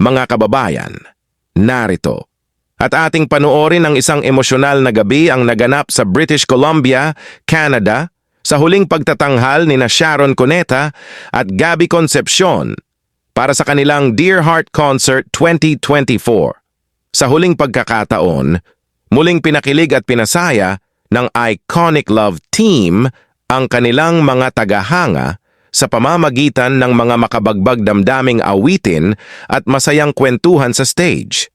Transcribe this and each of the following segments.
Mga kababayan, narito. At ating panoorin ang isang emosyonal na gabi ang naganap sa British Columbia, Canada, sa huling pagtatanghal ni Sharon Cuneta at Gabby Concepcion para sa kanilang Dear Heart Concert 2024. Sa huling pagkakataon, muling pinakilig at pinasaya ng iconic love team ang kanilang mga tagahanga sa pamamagitan ng mga makabagbag damdaming awitin at masayang kwentuhan sa stage.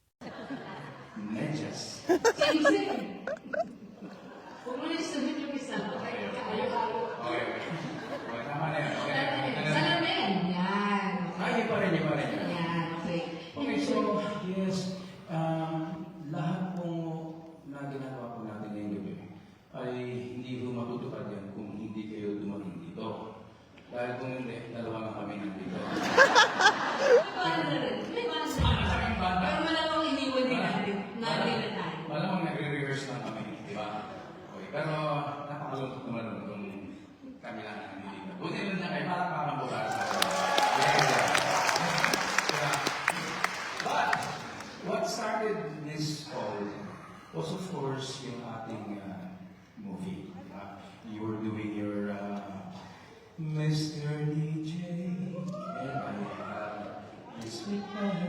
Lahat po na ginagawa po natin ngayong gabi ay hindi po matutupad yan kung hindi kayo dumating dito. Dahil kung hindi, dalawa na kami nandito. Malamang nagre-rehearse lang kami, di ba? Okay, pero napakalungkot naman kung kami lang nandito. Buti lang niya kayo, parang pakamura sa But what started this all was of course yung ating movie. You were doing your Mr. DJ and I speak Mali.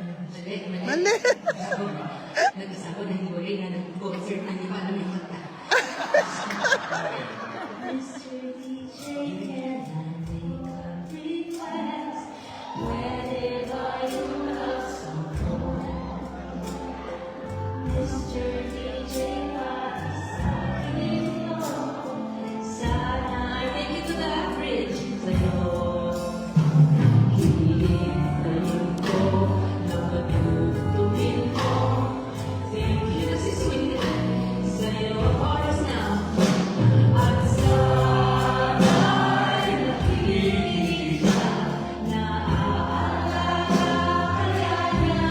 Nagkasabi na hiwalay na nag-concert na ni Mano yung kanta. Mr. DJ, can I make a request? Whenever you love someone, Mr. DJ, sana I take you to the bridge sa'yo. Hihintay ko na matutulin ko. Thank you, nagsiswing sa'yo oras na. At sana'y nakikita na aalaala niya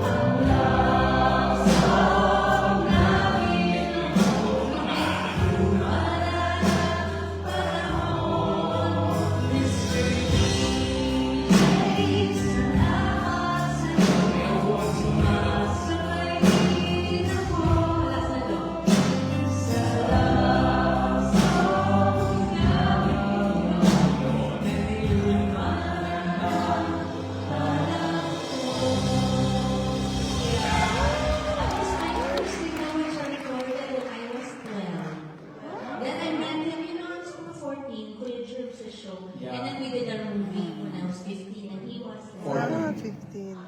ang love song namin noon. Lumala ng panahon, Mr. DJ, salamat sa'yo. Sumasabay din ako, last na to, sa love song namin noon. May lumala ng That was my first thing which I recorded when I was 12. Then I met him, I was 14, Kuya Jerv sa show. Yeah. And then we did a movie when I was 15 and he was 15. 7.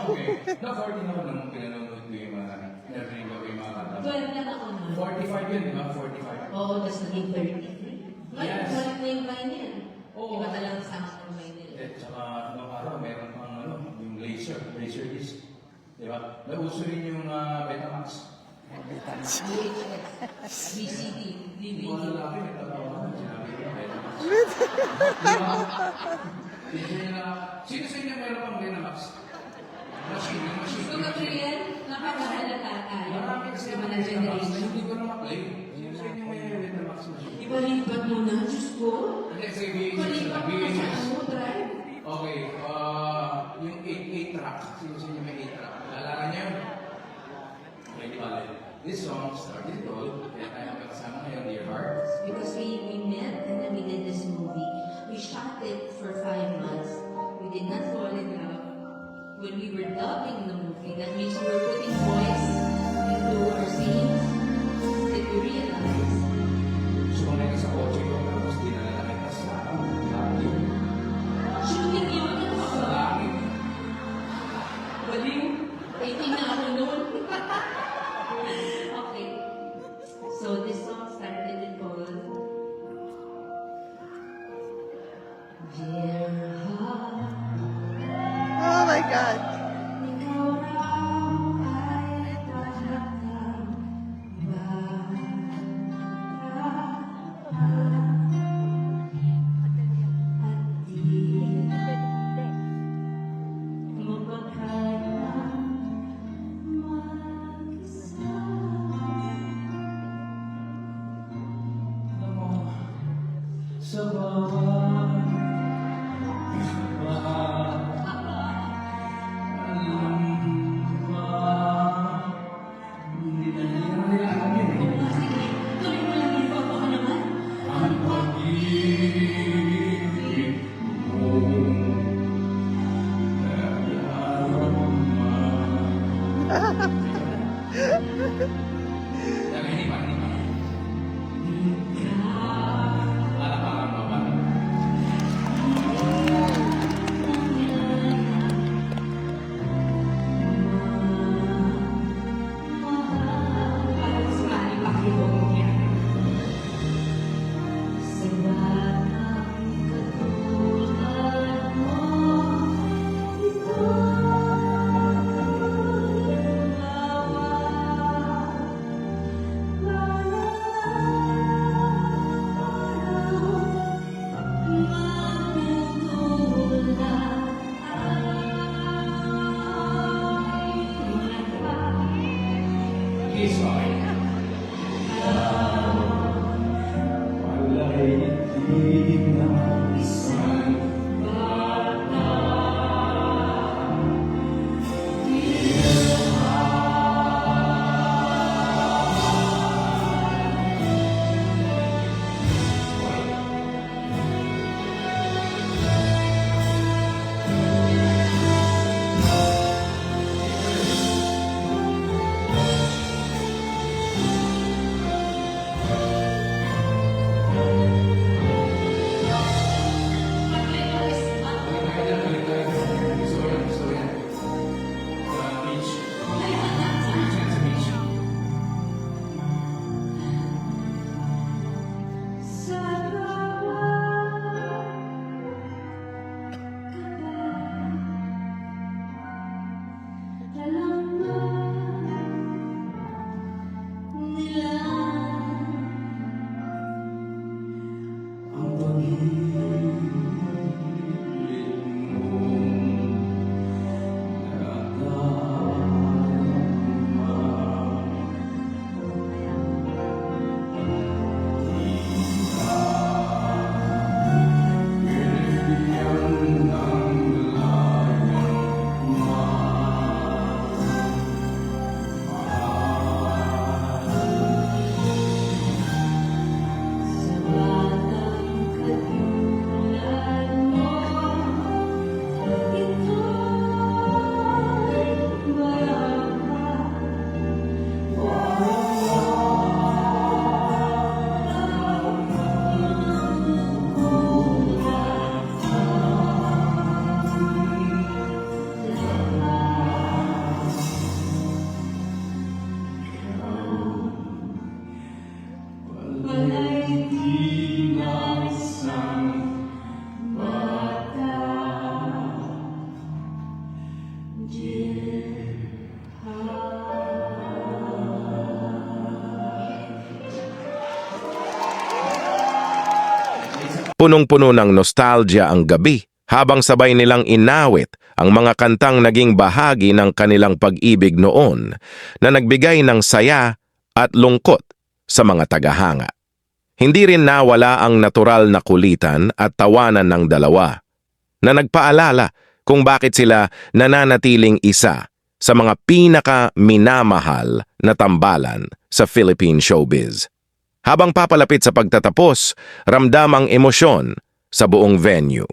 Okay. Na 40 naman nung pinanonood ko yung mga narinig ko yung mga kanta. 12 lang ako nun. 45 yun, di ba? 45. Oo, tapos naging 33. Yes. Balik na yung line yan. Oo. Iba talagang sama ng line nila. At saka nung araw, meron pang yung laser disc. Di ba? Nauso rin yung Betamax. VHS, VCD, Hindi ko DVD. alam namin, may tatawa sinabi ko, Betamax. Di ba? Sino sa inyo meron pang Betamax? Machine. Gusto ko ito yan, napakahalata tayo. Marami kasi Sa mga mga Betamax na generation. hindi ko na maplay. Sino sa inyo may Betamax machine? Ibalipat mo na, Diyos ko. Hindi, sa VHS. Ibalipat mo na sa ano, drive. Okay, yung 8 track. Sino sa inyo may 8 track? Lalala niyo yun? Okay, di ba? This song started it all. Kaya tayo magkakasama ngayon, Dear Heart. Because we met and then we did this movie. We shot it for 5 months. We did not fall in love. When we were dubbing the movie, that means we were putting voice into our scenes. Did we realize? Sumunay ka sa kotse ko, tapos dinala na kita sa langit. Shooting yun, ano Sa ba? langit. Baliw. 18 na ako noon. Okay. So this song started in Poland. Dear heart, Oh my God. ikaw raw ay tahanan ba? At di mo ba kayang mag-isa? Alam mo, sa bawat Punong-puno ng nostalgia ang gabi habang sabay nilang inawit ang mga kantang naging bahagi ng kanilang pag-ibig noon na nagbigay ng saya at lungkot sa mga tagahanga. Hindi rin nawala ang natural na kulitan at tawanan ng dalawa na nagpaalala kung bakit sila nananatiling isa sa mga pinaka-minamahal na tambalan sa Philippine showbiz. Habang papalapit sa pagtatapos, ramdam ang emosyon sa buong venue.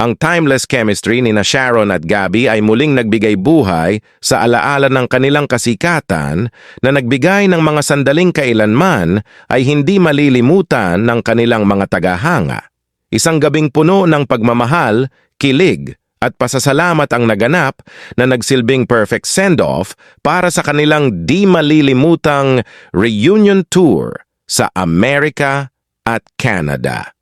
Ang timeless chemistry ni na Sharon at Gabby ay muling nagbigay buhay sa alaala ng kanilang kasikatan na nagbigay ng mga sandaling kailanman ay hindi malilimutan ng kanilang mga tagahanga. Isang gabing puno ng pagmamahal, kilig at pasasalamat ang naganap na nagsilbing perfect send-off para sa kanilang di malilimutang reunion tour sa Amerika at Canada.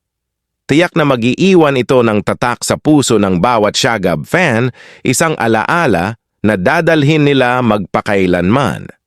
Tiyak na mag-iiwan ito ng tatak sa puso ng bawat Shagab fan, isang alaala na dadalhin nila magpakailanman.